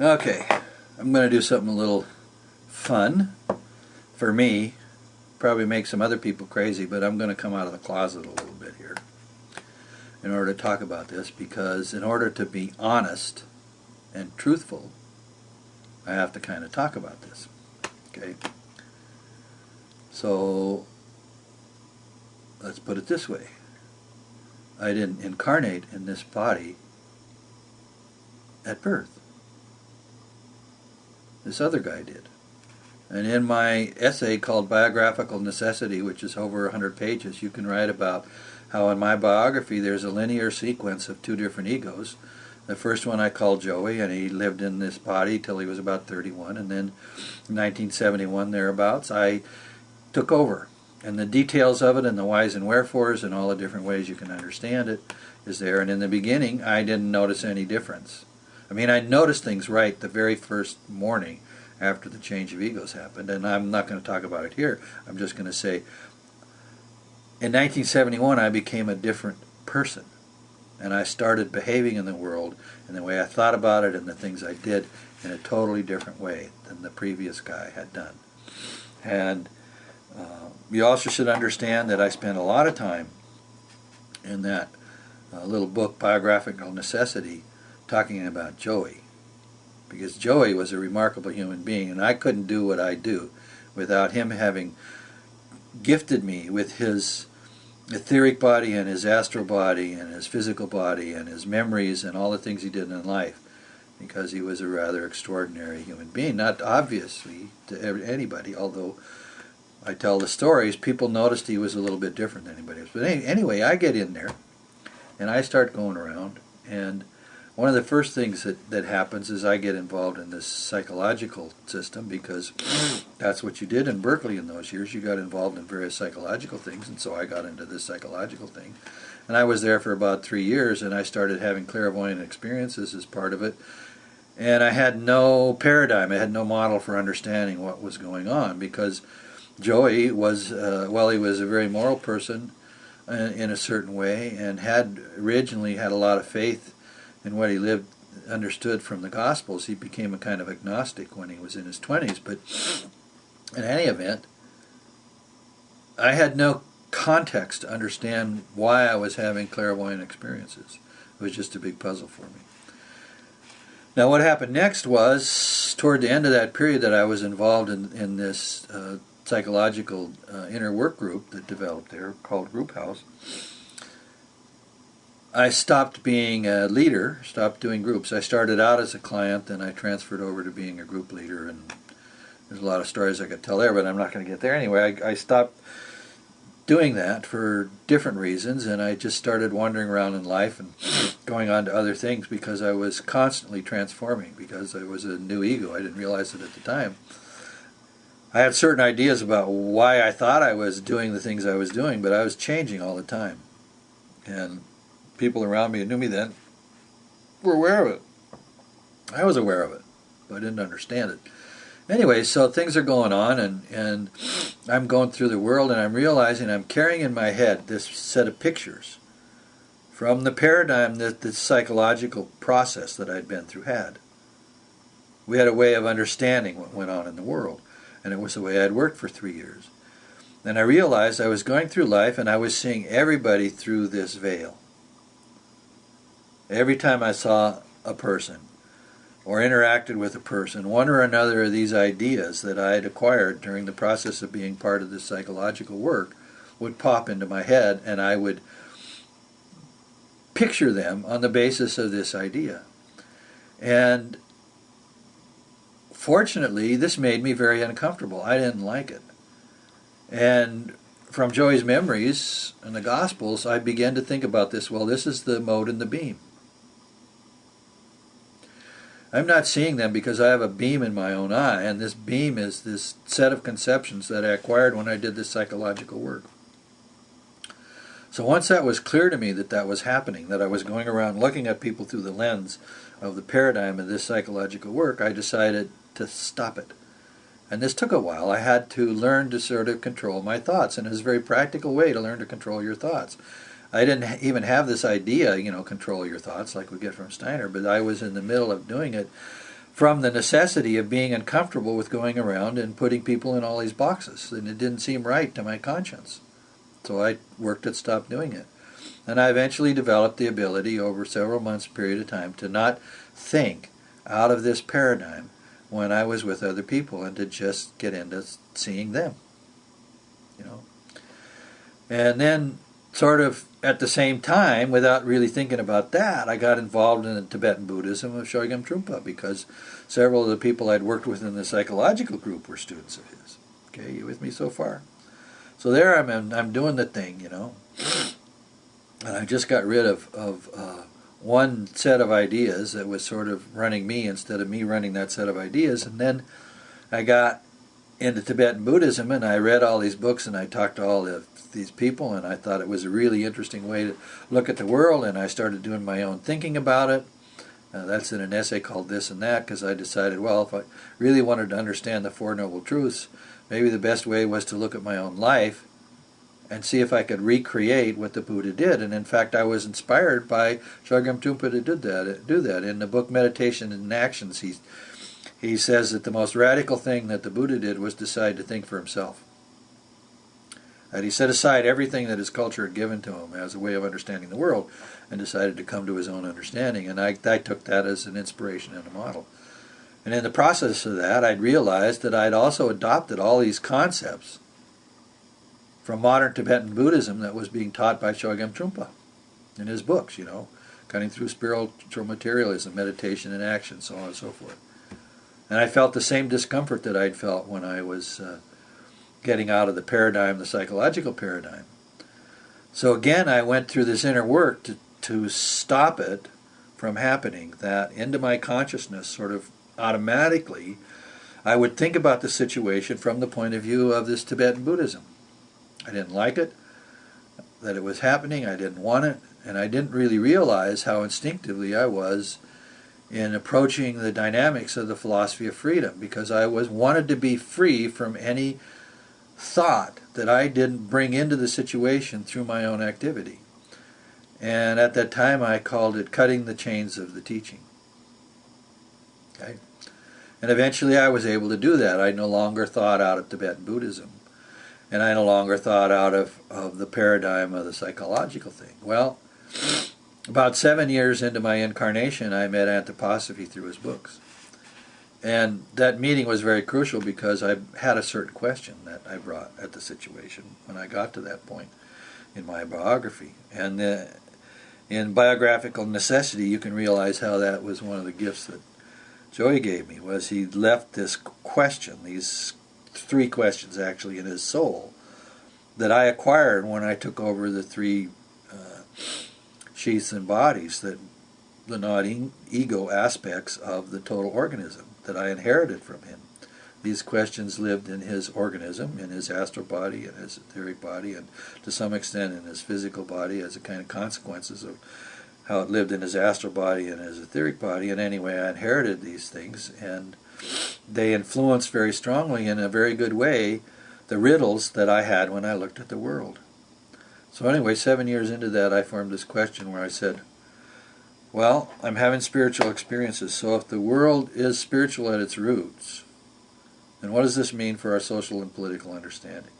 Okay, I'm going to do something a little fun for me. Probably make some other people crazy, but I'm going to come out of the closet a little bit here in order to talk about this, because in order to be honest and truthful, I have to kind of talk about this. Okay? So, let's put it this way. I didn't incarnate in this body at birth. This other guy did. And in my essay called Biographical Necessity, which is over 100 pages, you can write about how in my biography there's a linear sequence of two different egos. The first one I called Joey, and he lived in this body till he was about 31, and then in 1971 thereabouts I took over. And the details of it and the whys and wherefores and all the different ways you can understand it is there. And in the beginning I didn't notice any difference. I mean, I noticed things right the very first morning after the change of egos happened, and I'm not going to talk about it here. I'm just going to say, in 1971 I became a different person, and I started behaving in the world and the way I thought about it and the things I did in a totally different way than the previous guy had done. And you also should understand that I spent a lot of time in that little book, Biographical Necessity, talking about Joey, because Joey was a remarkable human being, and I couldn't do what I do without him having gifted me with his etheric body and his astral body and his physical body and his memories and all the things he did in life, because he was a rather extraordinary human being. Not obviously to anybody, although I tell the stories, people noticed he was a little bit different than anybody else. But anyway, I get in there and I start going around, and one of the first things that happens is I get involved in this psychological system, because that's what you did in Berkeley in those years. You got involved in various psychological things, and so I got into this psychological thing. And I was there for about 3 years, and I started having clairvoyant experiences as part of it. And I had no paradigm, I had no model for understanding what was going on, because Joey was, he was a very moral person in a certain way, and had originally had a lot of faith in what he understood from the Gospels. He became a kind of agnostic when he was in his 20s, but in any event, I had no context to understand why I was having clairvoyant experiences. It was just a big puzzle for me. Now what happened next was, toward the end of that period that I was involved in this psychological inner work group that developed there called Group House, I stopped being a leader, stopped doing groups. I started out as a client, then I transferred over to being a group leader, and there's a lot of stories I could tell there, but I'm not going to get there. Anyway, I stopped doing that for different reasons, and I just started wandering around in life and going on to other things, because I was constantly transforming, because I was a new ego. I didn't realize it at the time. I had certain ideas about why I thought I was doing the things I was doing, but I was changing all the time. And people around me who knew me then were aware of it. I was aware of it, but I didn't understand it. Anyway, so things are going on, and I'm going through the world, and I'm realizing I'm carrying in my head this set of pictures from the paradigm that the psychological process that I'd been through had. We had a way of understanding what went on in the world, and it was the way I'd worked for 3 years. Then I realized I was going through life, and I was seeing everybody through this veil. Every time I saw a person or interacted with a person, one or another of these ideas that I had acquired during the process of being part of this psychological work would pop into my head, and I would picture them on the basis of this idea. And fortunately, this made me very uncomfortable. I didn't like it. And from Joey's memories and the Gospels, I began to think about this. Well, this is the mode and the beam. I'm not seeing them because I have a beam in my own eye, and this beam is this set of conceptions that I acquired when I did this psychological work. So once that was clear to me that that was happening, that I was going around looking at people through the lens of the paradigm of this psychological work, I decided to stop it. And this took a while. I had to learn to sort of control my thoughts, and it was a very practical way to learn to control your thoughts. I didn't even have this idea, control your thoughts like we get from Steiner, but I was in the middle of doing it from the necessity of being uncomfortable with going around and putting people in all these boxes. And it didn't seem right to my conscience. So I worked at stop doing it. And I eventually developed the ability over several months period of time to not think out of this paradigm when I was with other people and to just get into seeing them. You know. And then sort of at the same time, without really thinking about that, I got involved in the Tibetan Buddhism of Chogyam Trungpa because several of the people I'd worked with in the psychological group were students of his. Okay, you with me so far? So there I'm doing the thing, you know. And I just got rid of one set of ideas that was sort of running me instead of me running that set of ideas. And then I got into Tibetan Buddhism and I read all these books and I talked to all these people and I thought it was a really interesting way to look at the world, and I started doing my own thinking about it. That's in an essay called This and That, because I decided, well, if I really wanted to understand the Four Noble Truths, maybe the best way was to look at my own life and see if I could recreate what the Buddha did. And in fact, I was inspired by Chogyam Trungpa to do that. In the book Meditation and Actions, he says that the most radical thing that the Buddha did was decide to think for himself. That he set aside everything that his culture had given to him as a way of understanding the world and decided to come to his own understanding. And I took that as an inspiration and a model. And in the process of that, I'd realized that I'd also adopted all these concepts from modern Tibetan Buddhism that was being taught by Chogyam Trungpa in his books, you know, Cutting Through Spiritual Materialism, Meditation and Action, so on and so forth. And I felt the same discomfort that I'd felt when I was getting out of the paradigm, the psychological paradigm. So again, I went through this inner work to stop it from happening, that into my consciousness sort of automatically I would think about the situation from the point of view of this Tibetan Buddhism. I didn't like it, that it was happening, I didn't want it, and I didn't really realize how instinctively I was in approaching the dynamics of the philosophy of freedom, because I wanted to be free from any thought that I didn't bring into the situation through my own activity. And at that time I called it cutting the chains of the teaching. Okay? And eventually I was able to do that. I no longer thought out of Tibetan Buddhism. And I no longer thought out of the paradigm of the psychological thing. Well, about 7 years into my incarnation, I met Anthroposophy through his books. And that meeting was very crucial because I had a certain question that I brought at the situation when I got to that point in my biography. And in Biographical Necessity, you can realize how that was one of the gifts that Joey gave me, was he left this question, these 3 questions actually in his soul, that I acquired when I took over the 3 sheaths and bodies, that the non-ego aspects of the total organism that I inherited from him. These questions lived in his organism, in his astral body, and his etheric body, and to some extent in his physical body as a kind of consequences of how it lived in his astral body and his etheric body. And anyway, I inherited these things, and they influenced very strongly in a very good way the riddles that I had when I looked at the world. So anyway, 7 years into that, I formed this question where I said, well, I'm having spiritual experiences, so if the world is spiritual at its roots, then what does this mean for our social and political understanding?